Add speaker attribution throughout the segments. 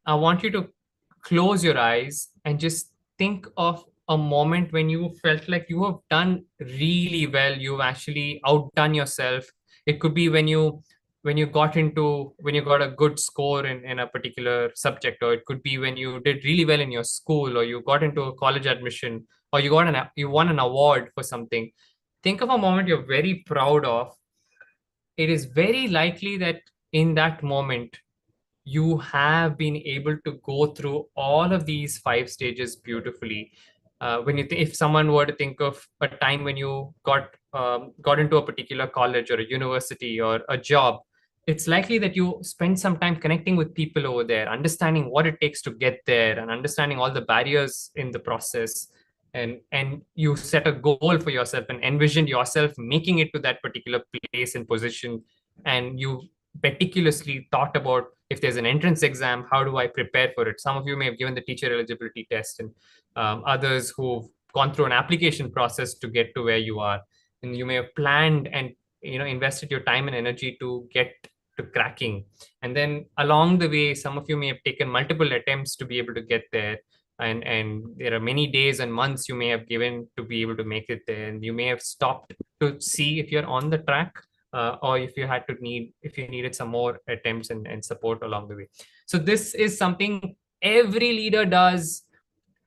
Speaker 1: I want you to close your eyes and just think of a moment when you felt like you have done really well. You've actually outdone yourself. It could be when you got a good score in a particular subject, or it could be when you did really well in your school, or you got into a college admission, or you won an award for something. Think of a moment you're very proud of. It is very likely that in that moment you have been able to go through all of these five stages beautifully. If someone were to think of a time when you got into a particular college or a university or a job, it's likely that you spend some time connecting with people over there, understanding what it takes to get there, and understanding all the barriers in the process. And you set a goal for yourself and envisioned yourself making it to that particular place and position, and you meticulously thought about, if there's an entrance exam, how do I prepare for it? Some of you may have given the teacher eligibility test, and others who've gone through an application process to get to where you are. And you may have planned and invested your time and energy to get to cracking. And then along the way, some of you may have taken multiple attempts to be able to get there. And there are many days and months you may have given to be able to make it there. And you may have stopped to see if you're on the track, or if you needed some more attempts and support along the way. So this is something every leader does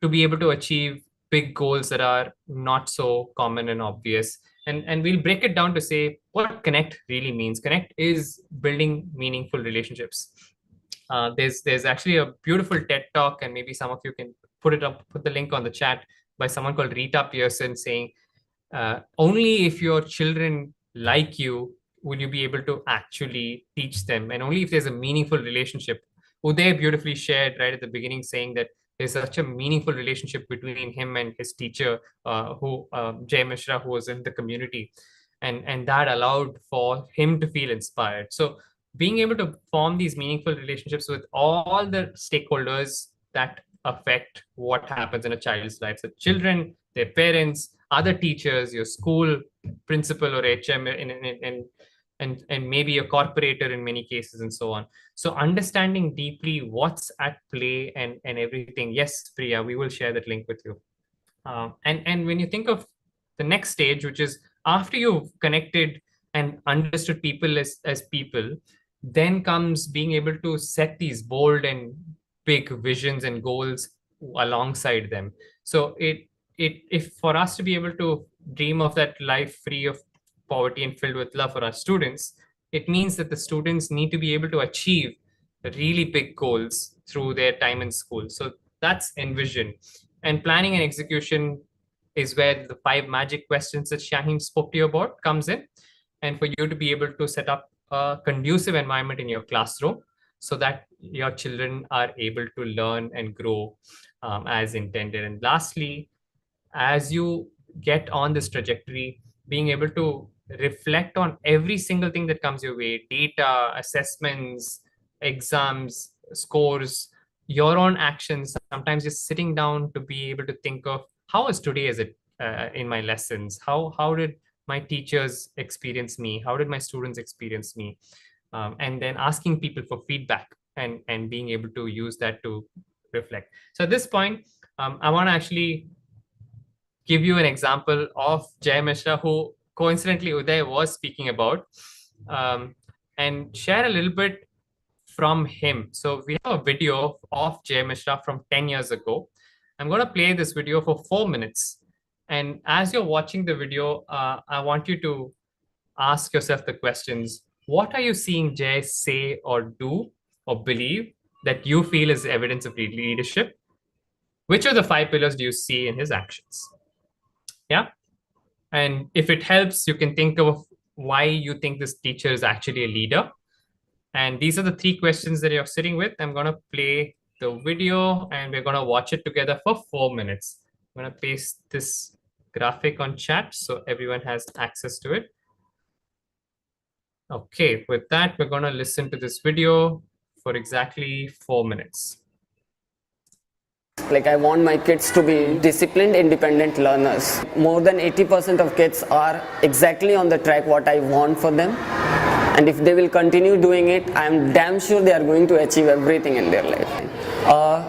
Speaker 1: to be able to achieve big goals that are not so common and obvious. And we'll break it down to say what connect really means. Connect is building meaningful relationships. There's actually a beautiful TED talk, and maybe some of you can put the link on the chat, by someone called Rita Pearson, saying only if your children like you will you be able to actually teach them, and only if there's a meaningful relationship. Uday beautifully shared right at the beginning, saying that there's such a meaningful relationship between him and his teacher, Jay Mishra, who was in the community, and that allowed for him to feel inspired. So being able to form these meaningful relationships with all the stakeholders that affect what happens in a child's life, so children, their parents, other teachers, your school principal or HM, and maybe a corporator in many cases, and so on. So understanding deeply what's at play and everything. Yes, Priya, we will share that link with you. And when you think of the next stage, which is after you've connected and understood people as people, then comes being able to set these bold and big visions and goals alongside them. So if for us to be able to dream of that life free of poverty and filled with love for our students, it means that the students need to be able to achieve really big goals through their time in school. So that's envision. And planning and execution is where the 5 magic questions that Shaheen spoke to you about comes in. And for you to be able to set up a conducive environment in your classroom so that your children are able to learn and grow as intended. And lastly, as you get on this trajectory, being able to reflect on every single thing that comes your way, data, assessments, exams, scores, your own actions, sometimes just sitting down to be able to think of how was today as it in my lessons, how did my teachers experience me, how did my students experience me, and then asking people for feedback and being able to use that to reflect. So at this point, I want to actually give you an example of Jay Mishra, who coincidentally Uday was speaking about, and share a little bit from him. So we have a video of Jay Mishra from 10 years ago. I'm going to play this video for 4 minutes. And as you're watching the video, I want you to ask yourself the questions. What are you seeing Jay say or do or believe that you feel is evidence of leadership? Which of the 5 pillars do you see in his actions? Yeah. And if it helps, you can think of why you think this teacher is actually a leader. And these are the 3 questions that you're sitting with. I'm going to play the video and we're going to watch it together for 4 minutes. I'm going to paste this graphic on chat so everyone has access to it. Okay, with that, we're going to listen to this video for exactly 4 minutes.
Speaker 2: Like, I want my kids to be disciplined, independent learners. More than 80% of kids are exactly on the track what I want for them. And if they will continue doing it, I'm damn sure they are going to achieve everything in their life. Uh,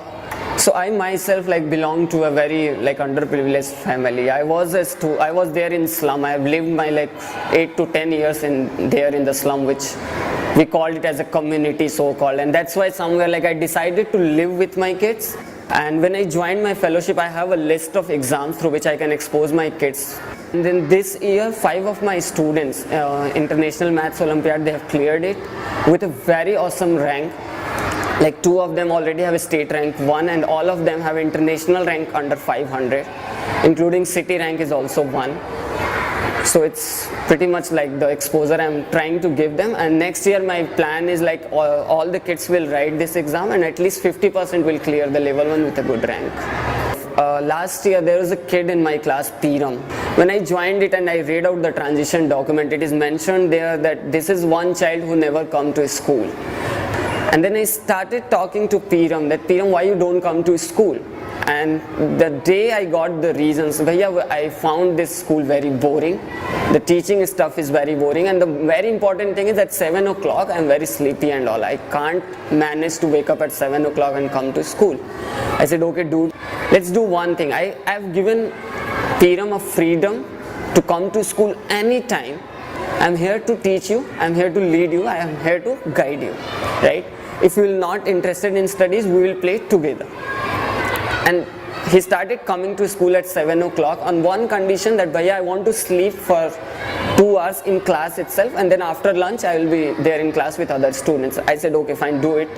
Speaker 2: so I myself like belong to a very like underprivileged family. I was I was there in slum. I have lived my like 8 to 10 years in there in the slum, which we called it as a community so called, and that's why somewhere like I decided to live with my kids. And when I joined my fellowship, I have a list of exams through which I can expose my kids. And then this year, 5 of my students, International Maths Olympiad, they have cleared it with a very awesome rank. Like 2 of them already have a state rank 1, and all of them have international rank under 500, including city rank is also 1. So it's pretty much like the exposure I'm trying to give them. And next year my plan is like all the kids will write this exam and at least 50% will clear the level 1 with a good rank. Last year there was a kid in my class, Piram. When I joined it and I read out the transition document, it is mentioned there that this is one child who never come to school. And then I started talking to Piram that Piram, why you don't come to school? And the day I got the reasons, I found this school very boring. The teaching stuff is very boring, and the very important thing is at 7 o'clock I'm very sleepy and all. I can't manage to wake up at 7 o'clock and come to school. I said, okay dude, let's do one thing. I have given Piram a freedom to come to school anytime. I'm here to teach you, I'm here to lead you, I am here to guide you, right? If you are not interested in studies, we will play together. And he started coming to school at 7 o'clock on one condition that I want to sleep for 2 hours in class itself, and then after lunch I will be there in class with other students. I said okay fine, do it.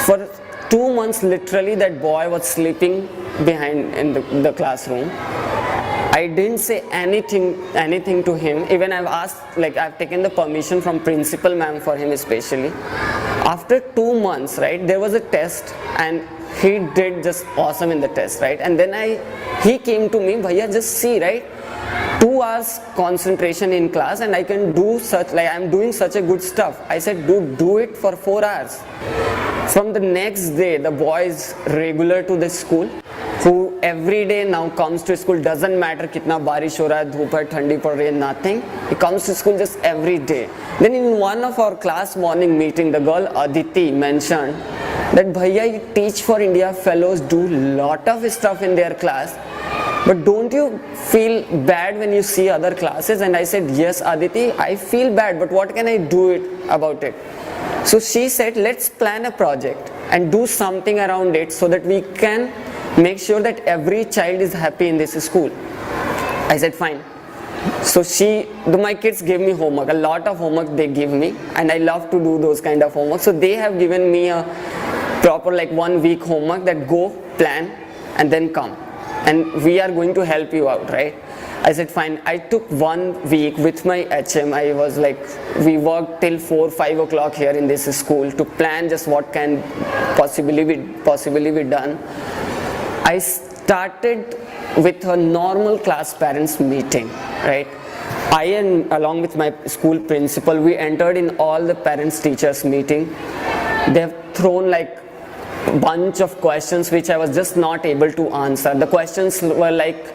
Speaker 2: For 2 months literally that boy was sleeping behind in the classroom. I didn't say anything to him. Even I've asked, like I've taken the permission from principal ma'am for him especially. After 2 months, right, there was a test and he did just awesome in the test, right? And then he came to me, bhaiya, just see, right? 2 hours concentration in class and I can do such, like I'm doing such a good stuff. I said, do it for 4 hours. From the next day, the boy is regular to the school, who every day now comes to school, doesn't matter kitna barish ho raha hai, dhoop hai, thandi pad rahi hai, nothing. He comes to school just every day. Then in one of our class morning meeting, the girl Aditi mentioned that bhaiya, you teach for India, fellows do lot of stuff in their class, but don't you feel bad when you see other classes? And I said, yes Aditi, I feel bad, but what can I do about it? So she said, let's plan a project and do something around it so that we can make sure that every child is happy in this school. I said fine. So my kids gave me homework, a lot of homework they give me, and I love to do those kind of homework. So they have given me a proper like 1 week homework that go plan and then come, and we are going to help you out, right? I said fine. I took 1 week with my HM. I was like, we worked till 4-5 o'clock here in this school to plan just what can possibly be done. I started with a normal class parents meeting, right? I and along with my school principal, we entered in all the parents teachers meeting. They have thrown like a bunch of questions which I was just not able to answer. The questions were like,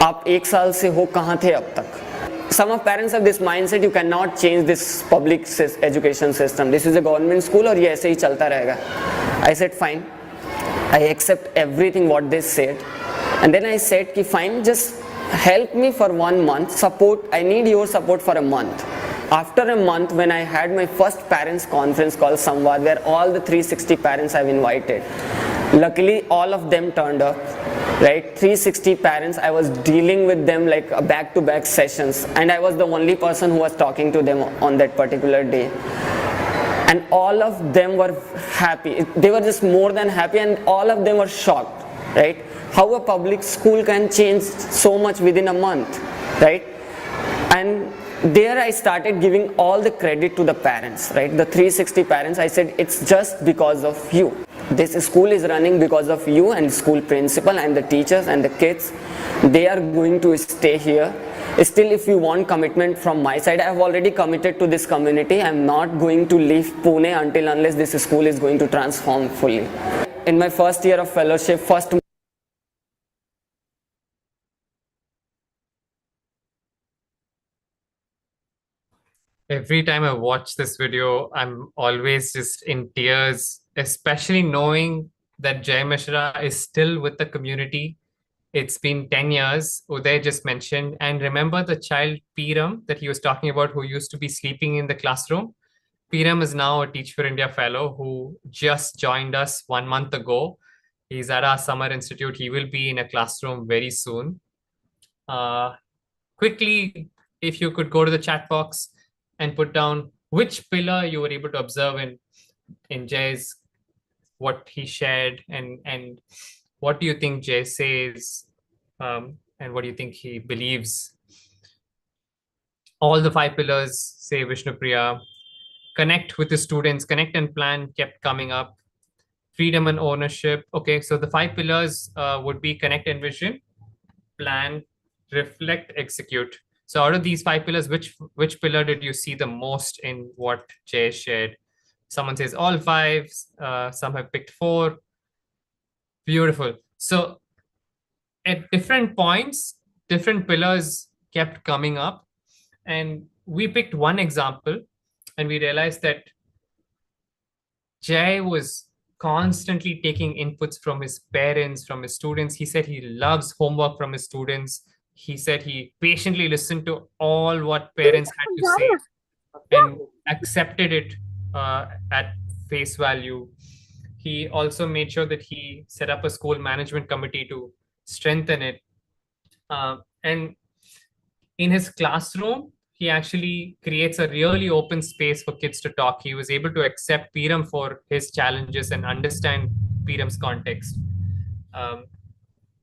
Speaker 2: आप 1 साल से हो कहाँ थे अब तक? Some of parents have this mindset, you cannot change this public education system. This is a government school और ये ऐसे ही चलता रहेगा. I said fine. I accept everything what they said, and then I said ki fine, just help me for 1 month, support, I need your support for a month. After a month, when I had my first parents conference called Samvad, where all the 360 parents I've invited, luckily all of them turned up, right? 360 parents, I was dealing with them like a back-to-back sessions, and I was the only person who was talking to them on that particular day. And all of them were happy. They were just more than happy, and all of them were shocked, right? How a public school can change so much within a month, right? And there I started giving all the credit to the parents, right? The 360 parents, I said, it's just because of you. This school is running because of you and school principal and the teachers and the kids. They are going to stay here. Still, if you want commitment from my side, I have already committed to this community. I am not going to leave Pune until unless this school is going to transform fully. In my first year of fellowship,
Speaker 1: Every time I watch this video, I'm always just in tears, especially knowing that Jay Mishra is still with the community. It's been 10 years, Uday just mentioned. And remember the child Piram that he was talking about who used to be sleeping in the classroom? Piram is now a Teach for India fellow who just joined us 1 month ago. He's at our summer institute. He will be in a classroom very soon. Uh, Quickly, if you could go to the chat box and put down which pillar you were able to observe in Jay's, what he shared, and what do you think Jay says, and what do you think he believes. All the five pillars, say Vishnupriya. Connect with the students, connect and plan kept coming up. Freedom and ownership. Okay, so the five pillars would be connect and vision, plan, reflect, execute. So out of these five pillars, which pillar did you see the most in what Jay shared? Someone says all five. Some have picked four. Beautiful. So at different points, different pillars kept coming up, and we picked one example, and we realized that Jay was constantly taking inputs from his parents, from his students. He said he loves homework from his students. He said he patiently listened to all what parents had to say and accepted it at face value. He also made sure that he set up a school management committee to strengthen it. And in his classroom, he actually creates a really open space for kids to talk. He was able to accept Piram for his challenges and understand Piram's context. Um,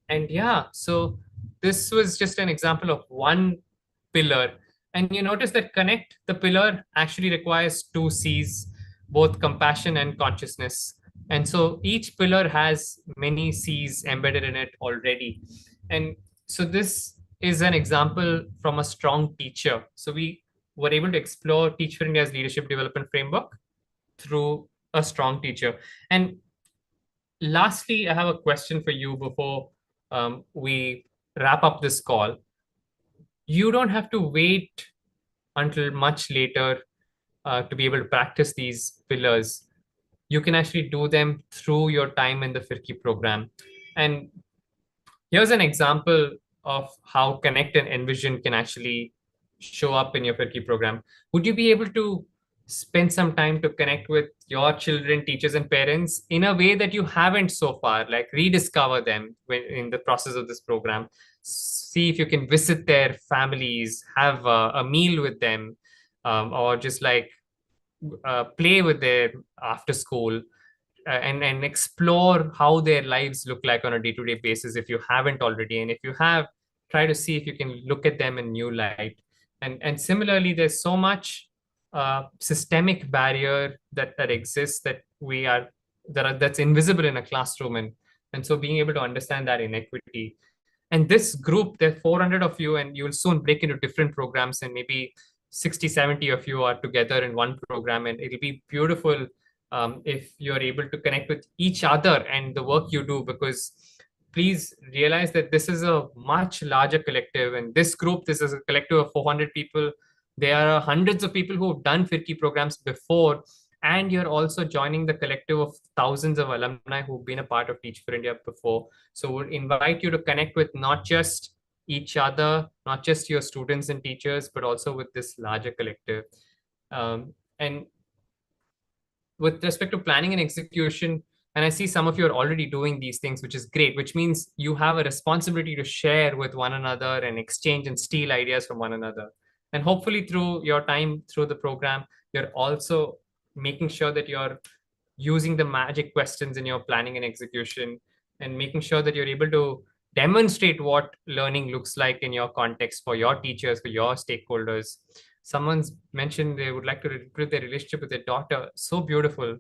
Speaker 1: and yeah, so this was just an example of one pillar. And you notice that connect, the pillar actually requires two C's, both compassion and consciousness. And so each pillar has many C's embedded in it already. And so this is an example from a strong teacher. So we were able to explore Teach for India's leadership development framework through a strong teacher. And lastly, I have a question for you before we wrap up this call. You don't have to wait until much later to be able to practice these pillars. You can actually do them through your time in the Firki program. And here's an example of how Connect and Envision can actually show up in your Firki program. Would you be able to spend some time to connect with your children, teachers, and parents in a way that you haven't so far, like rediscover them in the process of this program? See if you can visit their families, have a meal with them, or just like play with them after school, and explore how their lives look like on a day-to-day basis if you haven't already. And if you have, try to see if you can look at them in new light. And similarly, there's so much systemic barrier that exists that's invisible in a classroom, and so being able to understand that inequity. And this group, there are 400 of you, and you'll soon break into different programs, and maybe 60, 70 of you are together in one program, and it'll be beautiful if you're able to connect with each other and the work you do, because please realize that this is a much larger collective, and this is a collective of 400 people. There are hundreds of people who have done Firki programs before, and you're also joining the collective of thousands of alumni who've been a part of Teach for India before. So we'll invite you to connect with not just each other, not just your students and teachers, but also with this larger collective. And with respect to planning and execution, and I see some of you are already doing these things, which is great, which means you have a responsibility to share with one another and exchange and steal ideas from one another. And hopefully through your time through the program, you're also making sure that you're using the magic questions in your planning and execution, and making sure that you're able to demonstrate what learning looks like in your context for your teachers, for your stakeholders. Someone's mentioned they would like to improve their relationship with their daughter. So beautiful.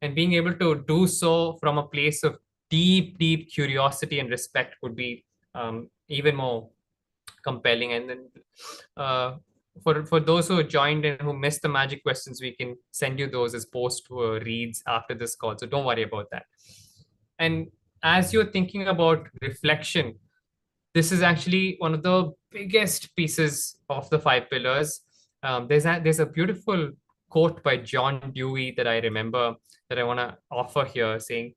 Speaker 1: And being able to do so from a place of deep curiosity and respect would be even more compelling. And then for those who joined and who missed the magic questions, we can send you those as post reads after this call. So don't worry about that. And as you're thinking about reflection, this is actually one of the biggest pieces of the five pillars. There's a beautiful quote by John Dewey that I remember that I want to offer here, saying,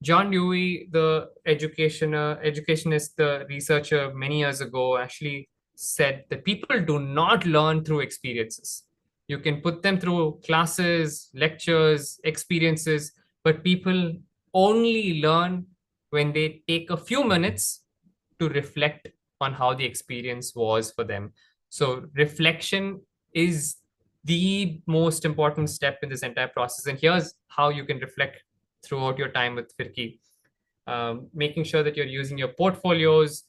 Speaker 1: John Dewey, the educationist, the researcher many years ago, actually said that people do not learn through experiences. You can put them through classes, lectures, experiences, but people only learn when they take a few minutes to reflect on how the experience was for them. So, reflection is the most important step in this entire process. And here's how you can reflect throughout your time with Firki. Making sure that you're using your portfolios,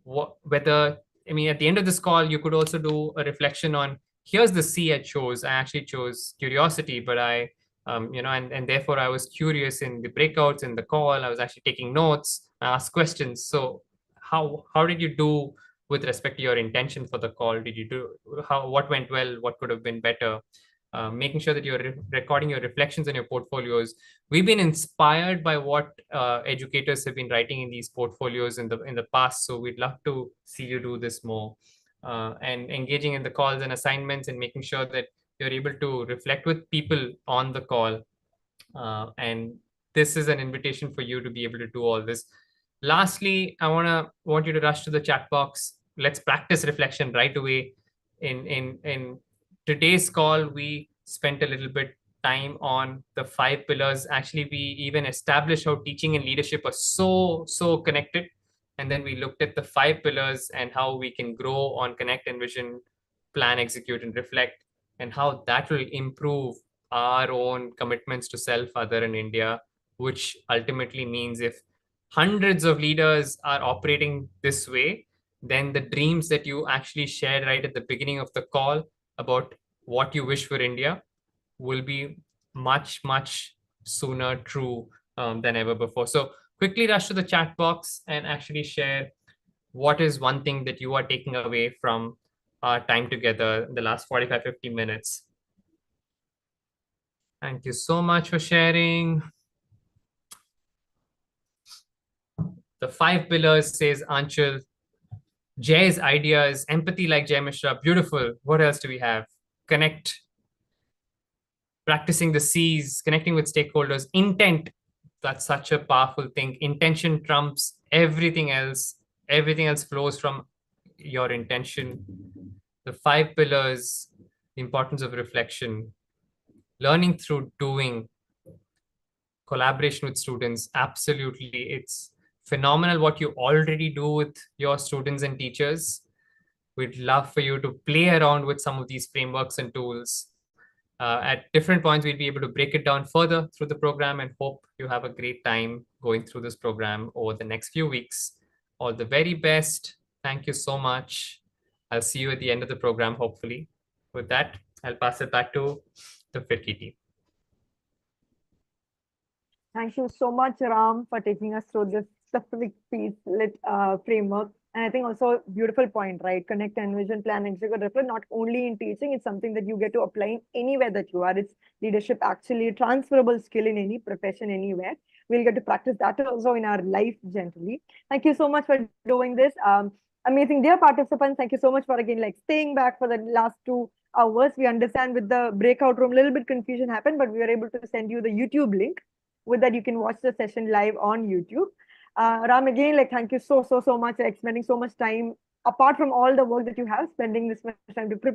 Speaker 1: whether, I mean, at the end of this call, you could also do a reflection on here's the C I chose. I actually chose curiosity, but and therefore I was curious in the breakouts, in the call. I was actually taking notes, I asked questions. So how did you do with respect to your intention for the call? Did you do what went well? What could have been better? Making sure that you're recording your reflections and your portfolios. We've been inspired by what educators have been writing in these portfolios in the past. So we'd love to see you do this more, and engaging in the calls and assignments and making sure that you're able to reflect with people on the call. And this is an invitation for you to be able to do all this. Lastly, I want you to rush to the chat box. Let's practice reflection right away. In today's call, we spent a little bit time on the 5 pillars. Actually, we even established how teaching and leadership are so connected. And then we looked at the 5 pillars and how we can grow on connect, envision, plan, execute, and reflect, and how that will improve our own commitments to self, other, in India, which ultimately means if hundreds of leaders are operating this way, then the dreams that you actually shared right at the beginning of the call about what you wish for India will be much sooner true than ever before. So quickly rush to the chat box and actually share what is one thing that you are taking away from our time together in the last 45-50 minutes. Thank you so much for sharing. The 5 pillars, says Anchal. Jay's idea is empathy like Jay Mishra. Beautiful. What else do we have? Connect. Practicing the C's, connecting with stakeholders. Intent. That's such a powerful thing. Intention trumps everything else. Everything else flows from your intention. The 5 pillars, the importance of reflection, learning through doing, collaboration with students. Absolutely. It's phenomenal what you already do with your students and teachers. We'd love for you to play around with some of these frameworks and tools. At different points, we'll be able to break it down further through the program, and hope you have a great time going through this program over the next few weeks. All the very best. Thank you so much. I'll see you at the end of the program, hopefully. With that, I'll pass it back to the Firki team.
Speaker 3: Thank you so much, Ram, for taking us through this specific piece framework. And I think also beautiful point, right? Connect, envision, plan, execute, reflect. Not only in teaching, it's something that you get to apply anywhere that you are. It's leadership, actually a transferable skill in any profession, anywhere. We'll get to practice that also in our life generally. Thank you so much for doing this. Amazing. Dear participants, thank you so much for again staying back for the last 2 hours. We understand with the breakout room, a little bit confusion happened, but we were able to send you the YouTube link. With that, you can watch the session live on YouTube. Ram, again, thank you so much for spending so much time, apart from all the work that you have, spending this much time to prepare